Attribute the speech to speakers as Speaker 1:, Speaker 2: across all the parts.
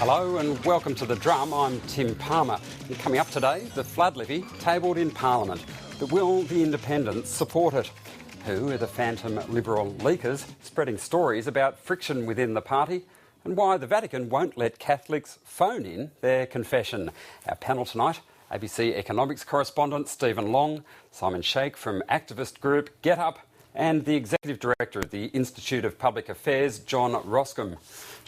Speaker 1: Hello and welcome to The Drum. I'm Tim Palmer. And coming up today, the flood levy tabled in Parliament. But will the independents support it? Who are the phantom Liberal leakers spreading stories about friction within the party? And why the Vatican won't let Catholics phone in their confession. Our panel tonight, ABC economics correspondent Stephen Long, Simon Sheikh from activist group GetUp, and the Executive Director of the Institute of Public Affairs, John Roskam.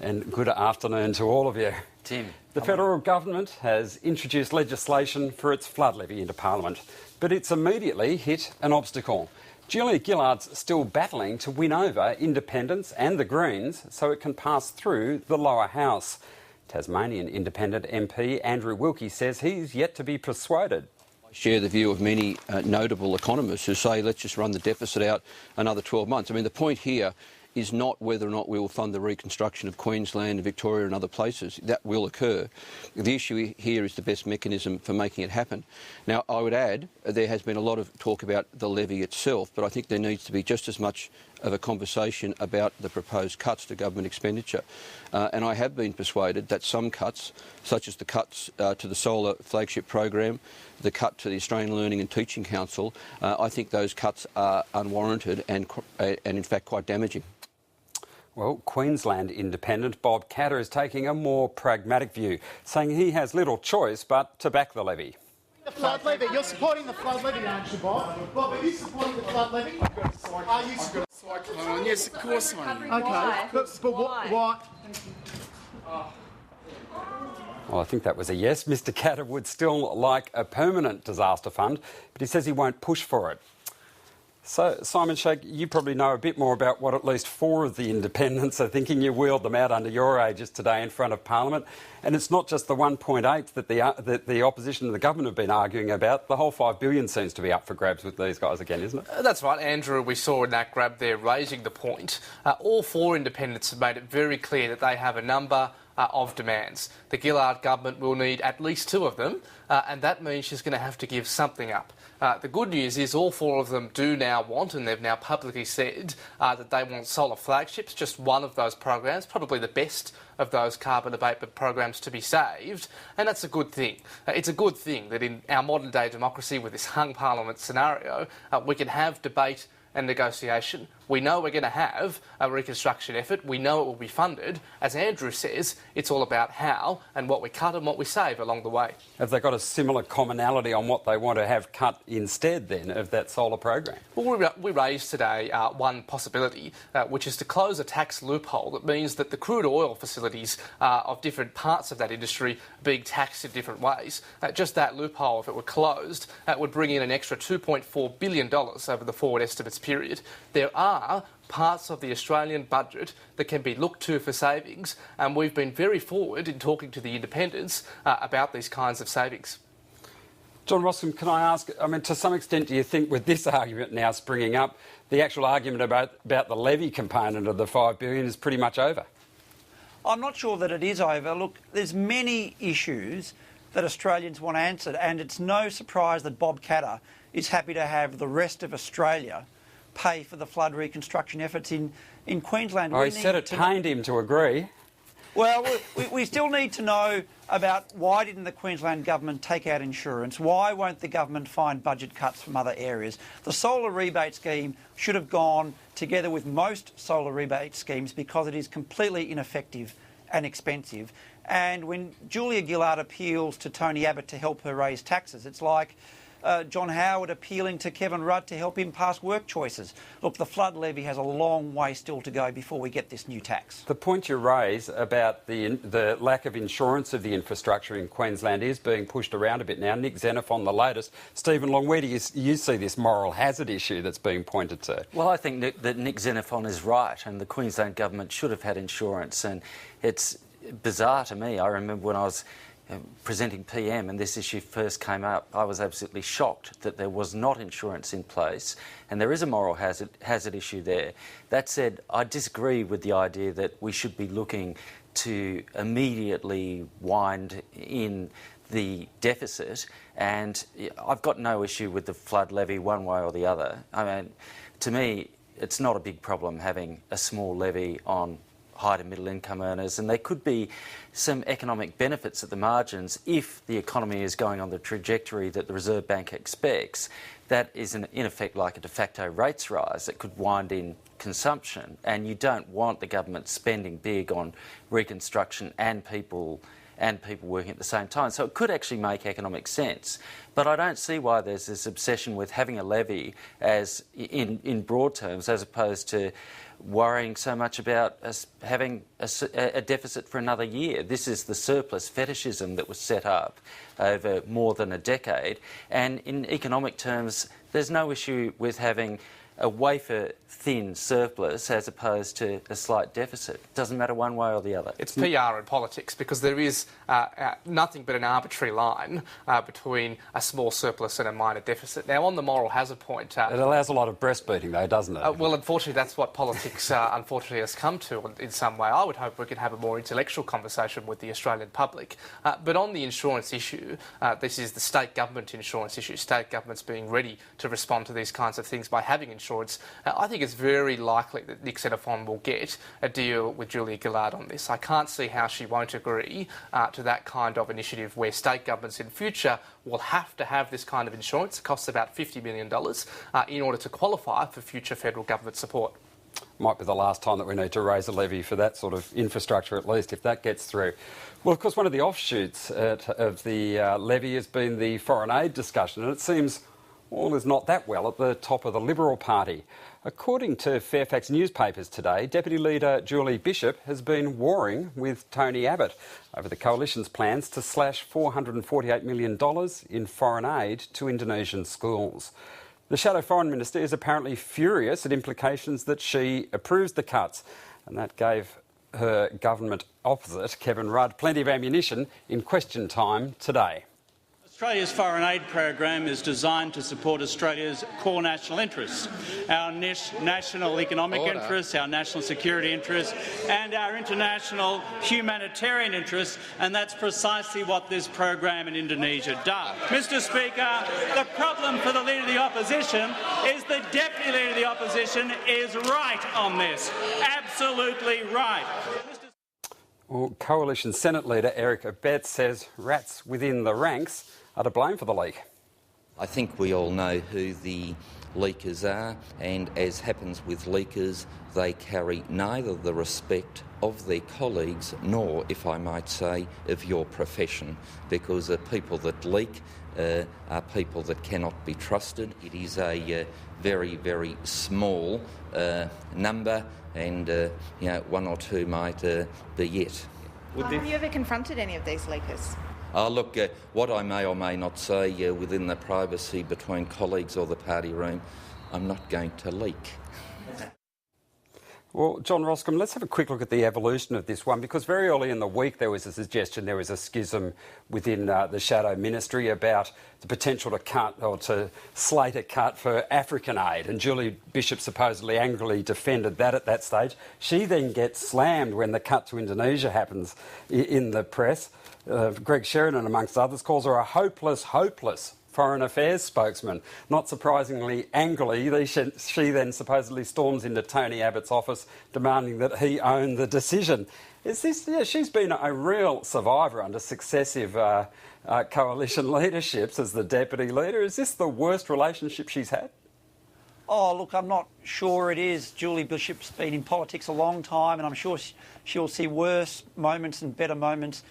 Speaker 1: And good afternoon to all of you.
Speaker 2: Tim.
Speaker 1: The federal government has introduced legislation for its flood levy into Parliament, but it's immediately hit an obstacle. Julia Gillard's still battling to win over independents and the Greens so it can pass through the lower house. Tasmanian Independent MP Andrew Wilkie says he's yet to be persuaded.
Speaker 3: I share the view of many notable economists who say let's just run the deficit out another 12 months. I mean, the point here is not whether or not we will fund the reconstruction of Queensland and Victoria and other places. That will occur. The issue here is the best mechanism for making it happen. Now, I would add there has been a lot of talk about the levy itself, but I think there needs to be just as much of a conversation about the proposed cuts to government expenditure. And I have been persuaded that some cuts, such as the cuts to the solar flagship program, the cut to the Australian Learning and Teaching Council, I think those cuts are unwarranted and in fact quite damaging.
Speaker 1: Well, Queensland Independent Bob Katter is taking a more pragmatic view, saying he has little choice but to back the levy.
Speaker 4: The flood levy. You're supporting the flood levy, aren't you, Bob? Bob, are you supporting the flood levy? Are you supporting
Speaker 5: a cyclone on? Yes, of course I am.
Speaker 4: Okay, but why?
Speaker 1: Well, I think that was a yes. Mr Katter would still like a permanent disaster fund, but he says he won't push for it. So, Simon Sheikh, you probably know a bit more about what at least four of the independents are thinking. You wheeled them out under your aegis today in front of Parliament. And it's not just the 1.8 that the opposition and the government have been arguing about. The whole $5 billion seems to be up for grabs with these guys again, isn't it?
Speaker 2: That's right, Andrew. We saw in that grab there raising the point. All four independents have made it very clear that they have a number of demands. The Gillard government will need at least two of them, and that means she's going to have to give something up. The good news is all four of them do now want, and they've now publicly said, that they want solar flagships, just one of those programs, probably the best of those carbon abatement programs to be saved, and that's a good thing. It's a good thing that in our modern day democracy with this hung parliament scenario, we can have debate and negotiation. We know we're going to have a reconstruction effort. We know it will be funded. As Andrew says, it's all about how and what we cut and what we save along the way.
Speaker 1: Have they got a similar commonality on what they want to have cut instead, then, of that solar program?
Speaker 2: Well, we raised today one possibility, which is to close a tax loophole that means that the crude oil facilities of different parts of that industry are being taxed in different ways. Just that loophole, if it were closed, would bring in an extra $2.4 billion over the forward estimates period. There are parts of the Australian budget that can be looked to for savings, and we've been very forward in talking to the independents about these kinds of savings.
Speaker 1: John Roskam, can I ask, I mean, to some extent, do you think with this argument now springing up, the actual argument about the levy component of the $5 billion is pretty much over?
Speaker 6: I'm not sure that it is over. Look, there's many issues that Australians want answered, and it's no surprise that Bob Katter is happy to have the rest of Australia pay for the flood reconstruction efforts in Queensland.
Speaker 1: Oh, he said it pained him to agree.
Speaker 6: Well, we still need to know about why didn't the Queensland government take out insurance? Why won't the government find budget cuts from other areas? The solar rebate scheme should have gone together with most solar rebate schemes because it is completely ineffective and expensive. And when Julia Gillard appeals to Tony Abbott to help her raise taxes, it's like John Howard appealing to Kevin Rudd to help him pass work choices. Look, the flood levy has a long way still to go before we get this new tax.
Speaker 1: The point you raise about the lack of insurance of the infrastructure in Queensland is being pushed around a bit now. Nick Xenophon, the latest. Stephen Long, where do you see this moral hazard issue that's being pointed to?
Speaker 7: Well, I think that Nick Xenophon is right, and the Queensland government should have had insurance. And it's bizarre to me. I remember when I was presenting PM and this issue first came up, I was absolutely shocked that there was not insurance in place, and there is a moral hazard issue there. That said, I disagree with the idea that we should be looking to immediately wind in the deficit, and I've got no issue with the flood levy one way or the other. I mean, to me, it's not a big problem having a small levy on high to middle income earners, and there could be some economic benefits at the margins if the economy is going on the trajectory that the Reserve Bank expects. That is in effect like a de facto rates rise that could wind in consumption, and you don't want the government spending big on reconstruction and people working at the same time. So it could actually make economic sense. But I don't see why there's this obsession with having a levy as in broad terms, as opposed to worrying so much about us having a deficit for another year. This is the surplus fetishism that was set up over more than a decade. And in economic terms, there's no issue with having a wafer-thin surplus as opposed to a slight deficit. It doesn't matter one way or the other.
Speaker 2: It's PR in politics because there is nothing but an arbitrary line between a small surplus and a minor deficit. Now, on the moral hazard point...
Speaker 1: it allows a lot of breastfeeding, though, doesn't it?
Speaker 2: Well, unfortunately, that's what politics unfortunately has come to in some way. I would hope we could have a more intellectual conversation with the Australian public. But on the insurance issue, this is the state government insurance issue. State governments being ready to respond to these kinds of things by having insurance. I think it's very likely that Nick Xenophon will get a deal with Julia Gillard on this. I can't see how she won't agree to that kind of initiative where state governments in future will have to have this kind of insurance. It costs about $50 million in order to qualify for future federal government support.
Speaker 1: Might be the last time that we need to raise a levy for that sort of infrastructure, at least, if that gets through. Well, of course, one of the offshoots of the levy has been the foreign aid discussion, and it seems all is not that well at the top of the Liberal Party. According to Fairfax newspapers today, Deputy Leader Julie Bishop has been warring with Tony Abbott over the coalition's plans to slash $448 million in foreign aid to Indonesian schools. The Shadow Foreign Minister is apparently furious at implications that she approves the cuts, and that gave her government opposite, Kevin Rudd, plenty of ammunition in question time today.
Speaker 8: Australia's foreign aid program is designed to support Australia's core national interests, our national economic interests, our national security interests and our international humanitarian interests, and that's precisely what this program in Indonesia does. Mr Speaker, the problem for the Leader of the Opposition is the Deputy Leader of the Opposition is right on this, absolutely right.
Speaker 1: Well, Coalition Senate Leader Eric Abetz says rats within the ranks are to blame for the leak.
Speaker 9: I think we all know who the leakers are, and as happens with leakers, they carry neither the respect of their colleagues nor, if I might say, of your profession, because the people that leak are people that cannot be trusted. It is a very, very small number, and one or two might be yet.
Speaker 10: Have you ever confronted any of these leakers?
Speaker 9: Look, what I may or may not say within the privacy between colleagues or the party room, I'm not going to leak.
Speaker 1: Well, John Roskam, let's have a quick look at the evolution of this one, because very early in the week there was a suggestion there was a schism within the Shadow Ministry about the potential to cut or to slate a cut for African aid, and Julie Bishop supposedly angrily defended that at that stage. She then gets slammed when the cut to Indonesia happens in the press. Greg Sheridan, amongst others, calls her a hopeless Foreign Affairs spokesman. Not surprisingly, angrily, she then supposedly storms into Tony Abbott's office demanding that he own the decision. She's been a real survivor under successive coalition leaderships as the deputy leader. Is this the worst relationship she's had?
Speaker 6: Oh, look, I'm not sure it is. Julie Bishop's been in politics a long time, and I'm sure she'll see worse moments and better moments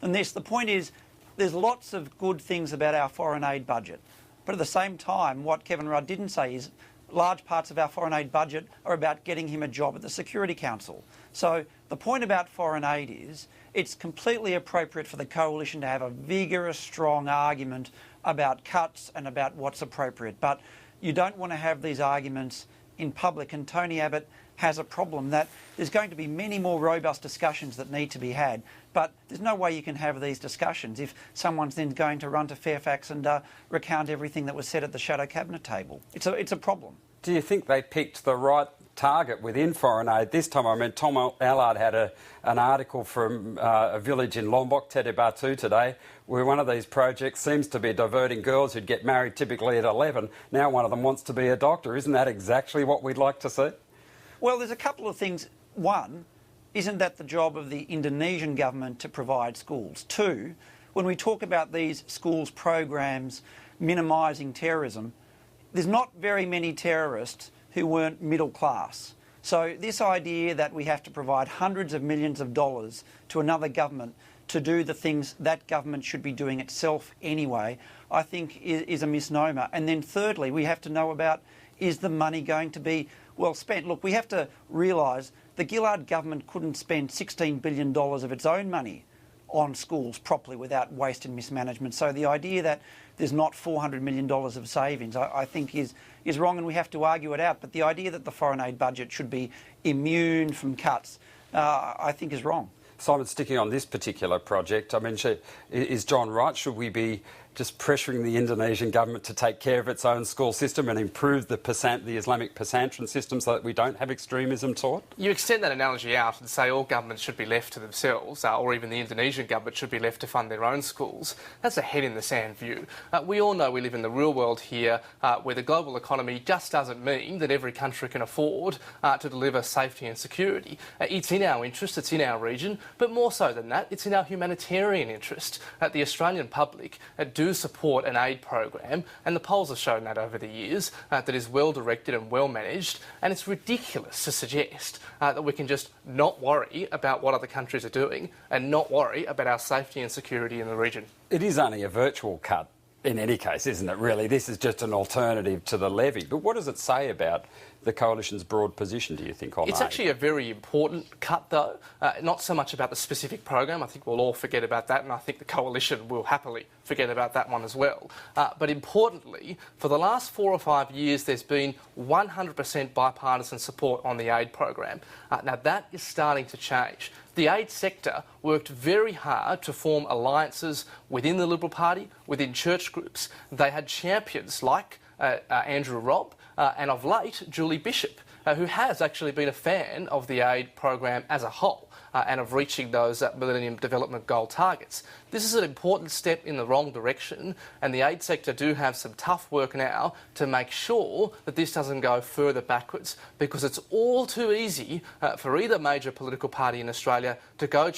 Speaker 6: than this. The point is, there's lots of good things about our foreign aid budget. But at the same time, what Kevin Rudd didn't say is large parts of our foreign aid budget are about getting him a job at the Security Council. So the point about foreign aid is it's completely appropriate for the coalition to have a vigorous, strong argument about cuts and about what's appropriate. But you don't want to have these arguments in public, and Tony Abbott has a problem that there's going to be many more robust discussions that need to be had, but there's no way you can have these discussions if someone's then going to run to Fairfax and recount everything that was said at the Shadow Cabinet table. It's a problem.
Speaker 1: Do you think they picked the right target within foreign aid this time? I mean, Tom Allard had an article from a village in Lombok, Te Batu today, where one of these projects seems to be diverting girls who'd get married typically at 11. Now one of them wants to be a doctor. Isn't that exactly what we'd like to see?
Speaker 6: Well, there's a couple of things. One, isn't that the job of the Indonesian government to provide schools? 2, when we talk about these schools programs minimising terrorism, there's not very many terrorists who weren't middle class. So this idea that we have to provide hundreds of millions of dollars to another government to do the things that government should be doing itself anyway, I think is a misnomer. And then thirdly, we have to know about, is the money going to be well spent? Look, we have to realise the Gillard government couldn't spend $16 billion of its own money on schools properly without waste and mismanagement. So the idea that there's not $400 million of savings, I think is wrong, and we have to argue it out. But the idea that the foreign aid budget should be immune from cuts, I think is wrong.
Speaker 1: Simon, sticking on this particular project, I mean, is John right? Should we be just pressuring the Indonesian government to take care of its own school system and improve the Islamic pesantren system so that we don't have extremism taught?
Speaker 2: You extend that analogy out and say all governments should be left to themselves, or even the Indonesian government should be left to fund their own schools. That's a head-in-the-sand view. We all know we live in the real world here, where the global economy just doesn't mean that every country can afford to deliver safety and security. It's in our interest, it's in our region, but more so than that, it's in our humanitarian interest. The Australian public do support an aid program, and the polls have shown that over the years, that is well directed and well managed, and it's ridiculous to suggest that we can just not worry about what other countries are doing and not worry about our safety and security in the region.
Speaker 1: It is only a virtual cut in any case, isn't it, really? This is just an alternative to the levy. But what does it say about the Coalition's broad position, do you think, on
Speaker 2: It's
Speaker 1: aid?
Speaker 2: actually a very important cut, though. Not so much about the specific program. I think we'll all forget about that, and I think the Coalition will happily forget about that one as well. But importantly, for the last 4 or 5 years, there's been 100% bipartisan support on the aid program. Now, that is starting to change. The aid sector worked very hard to form alliances within the Liberal Party, within church groups. They had champions like Andrew Robb, and of late, Julie Bishop, who has actually been a fan of the aid program as a whole and of reaching those Millennium Development Goal targets. This is an important step in the wrong direction, and the aid sector do have some tough work now to make sure that this doesn't go further backwards, because it's all too easy for either major political party in Australia to go